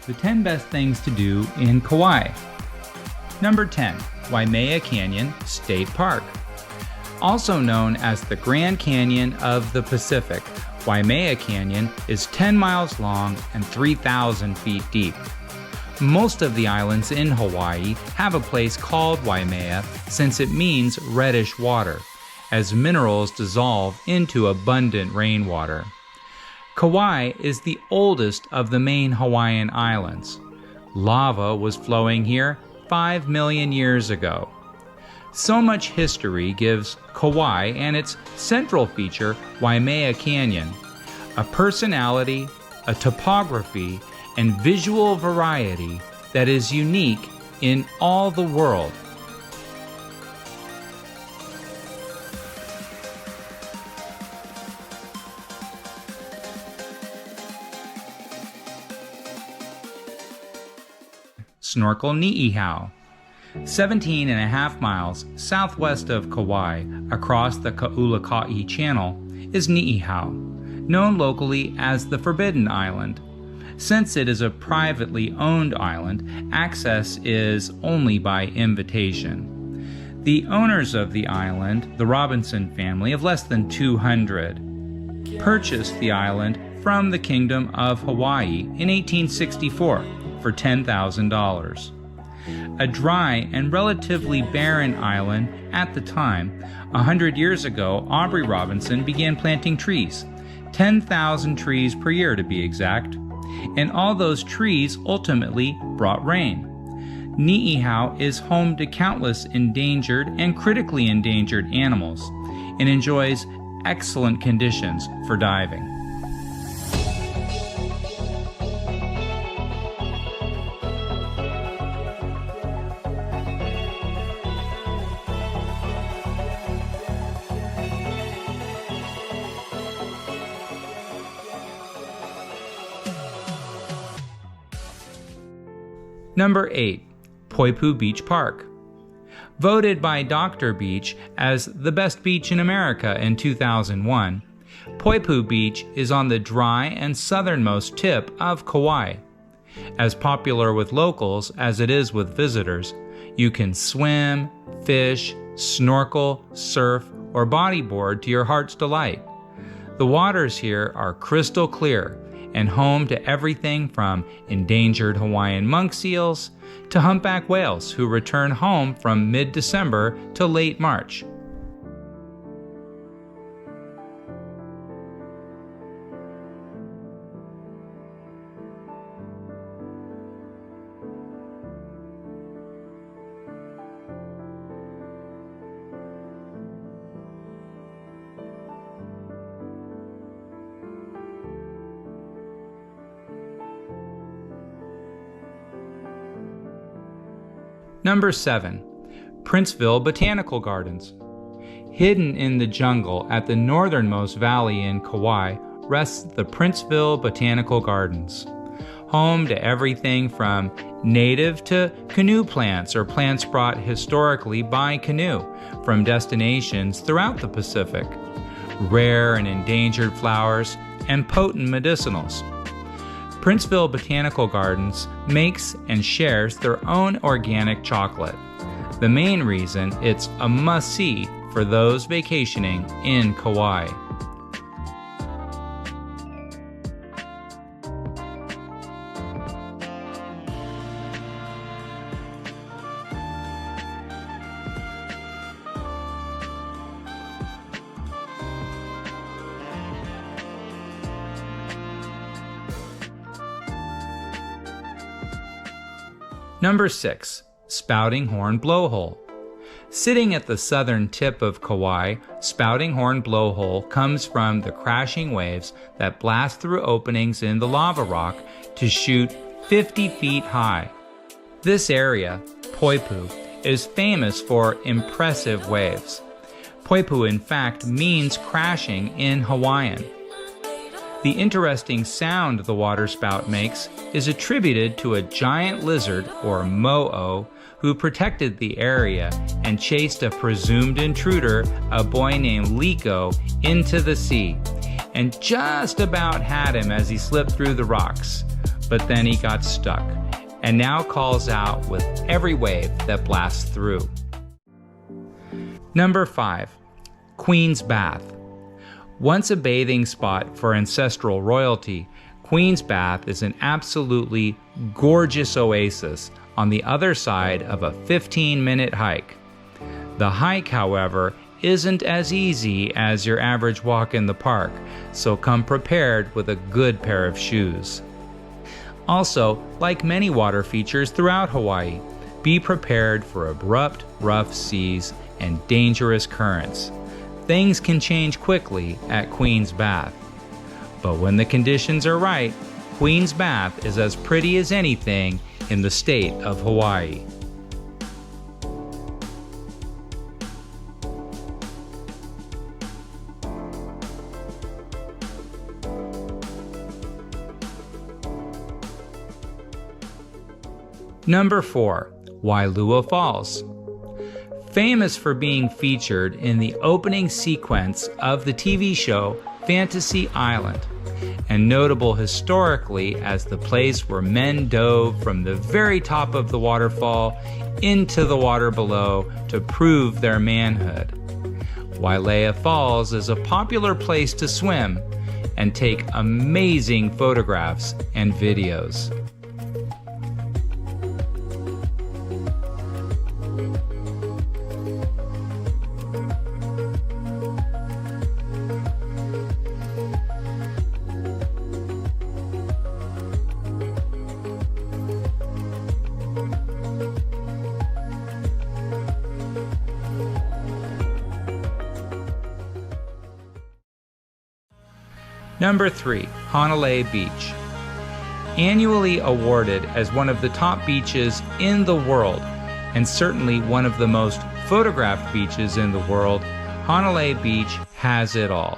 The 10 best things to do in Kauai. Number 10. Waimea Canyon State Park. Also known as the Grand Canyon of the Pacific, Waimea Canyon is 10 miles long and 3,000 feet deep. Most of the islands in Hawaii have a place called Waimea since it means reddish water, as minerals dissolve into abundant rainwater. Kauai is the oldest of the main Hawaiian islands. Lava was flowing here 5 million years ago. So much history gives Kauai and its central feature, Waimea Canyon, a personality, a topography, and visual variety that is unique in all the world. Snorkel Niihau. 17.5 miles southwest of Kauai, across the Kaulaka'i Channel, is Niihau, known locally as the Forbidden Island. Since it is a privately owned island, access is only by invitation. The owners of the island, the Robinson family of less than 200, purchased the island from the Kingdom of Hawaii in 1864 for $10,000. A dry and relatively barren island at the time, 100 years ago, Aubrey Robinson began planting trees, 10,000 trees per year to be exact, and all those trees ultimately brought rain. Niihau is home to countless endangered and critically endangered animals and enjoys excellent conditions for diving. Number 8. Poipu Beach Park. Voted by Dr. Beach as the best beach in America in 2001, Poipu Beach is on the dry and southernmost tip of Kauai. As popular with locals as it is with visitors, you can swim, fish, snorkel, surf, or bodyboard to your heart's delight. The waters here are crystal clear and home to everything from endangered Hawaiian monk seals to humpback whales who return home from mid-December to late March. Number 7. Princeville Botanical Gardens. Hidden in the jungle at the northernmost valley in Kauai rests the Princeville Botanical Gardens, home to everything from native to canoe plants or plants brought historically by canoe from destinations throughout the Pacific, rare and endangered flowers, and potent medicinals. Princeville Botanical Gardens makes and shares their own organic chocolate. The main reason it's a must-see for those vacationing in Kauai. Number 6. Spouting Horn Blowhole. Sitting at the southern tip of Kauai, Spouting Horn Blowhole comes from the crashing waves that blast through openings in the lava rock to shoot 50 feet high. This area, Poipu, is famous for impressive waves. Poipu, in fact, means crashing in Hawaiian. The interesting sound the waterspout makes is attributed to a giant lizard, or mo'o, who protected the area and chased a presumed intruder, a boy named Liko, into the sea, and just about had him as he slipped through the rocks. but then he got stuck, and now calls out with every wave that blasts through. Number 5. Queen's Bath. Once a bathing spot for ancestral royalty, Queen's Bath is an absolutely gorgeous oasis on the other side of a 15-minute hike. The hike, however, isn't as easy as your average walk in the park, so come prepared with a good pair of shoes. Also, like many water features throughout Hawaii, be prepared for abrupt, rough seas and dangerous currents. Things can change quickly at Queen's Bath. But when the conditions are right, Queen's Bath is as pretty as anything in the state of Hawaii. Number 4. Wailua Falls. Famous for being featured in the opening sequence of the TV show Fantasy Island, and notable historically as the place where men dove from the very top of the waterfall into the water below to prove their manhood. Wailua Falls is a popular place to swim and take amazing photographs and videos. Number 3. Hanalei Beach. Annually awarded as one of the top beaches in the world, and certainly one of the most photographed beaches in the world, Hanalei Beach has it all.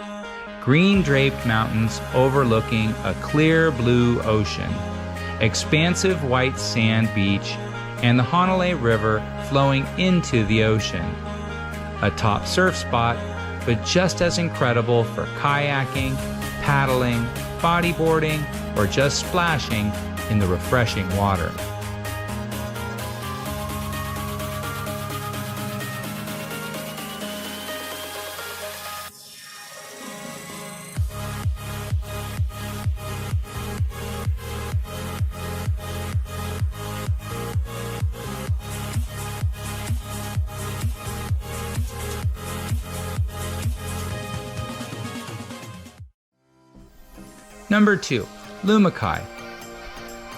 Green draped mountains overlooking a clear blue ocean, expansive white sand beach, and the Hanalei River flowing into the ocean. A top surf spot, but just as incredible for kayaking, paddling, bodyboarding, or just splashing in the refreshing water. Number 2. Lumakai.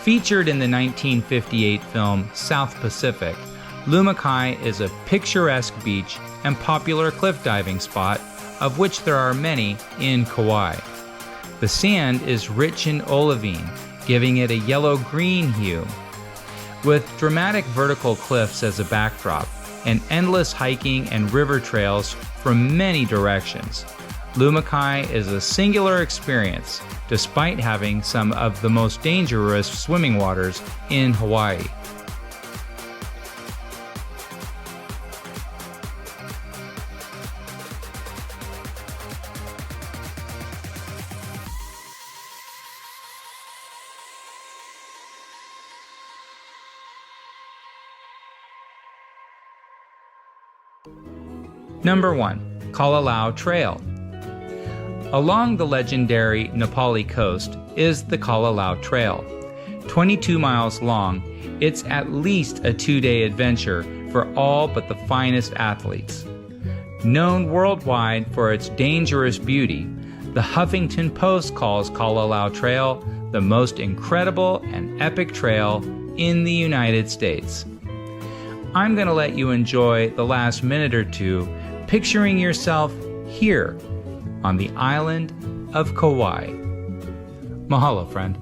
Featured in the 1958 film South Pacific, Lumakai is a picturesque beach and popular cliff diving spot, of which there are many in Kauai. The sand is rich in olivine, giving it a yellow-green hue. With dramatic vertical cliffs as a backdrop and endless hiking and river trails from many directions, Lumakai is a singular experience, despite having some of the most dangerous swimming waters in Hawaii. Number 1. Kalalau Trail. Along the legendary Nepali coast is the Kalalau Trail. 22 miles long, it's at least a 2-day adventure for all but the finest athletes. Known worldwide for its dangerous beauty, the Huffington Post calls Kalalau Trail the most incredible and epic trail in the United States. I'm going to let you enjoy the last minute or two picturing yourself here on the island of Kauai. Mahalo, friend.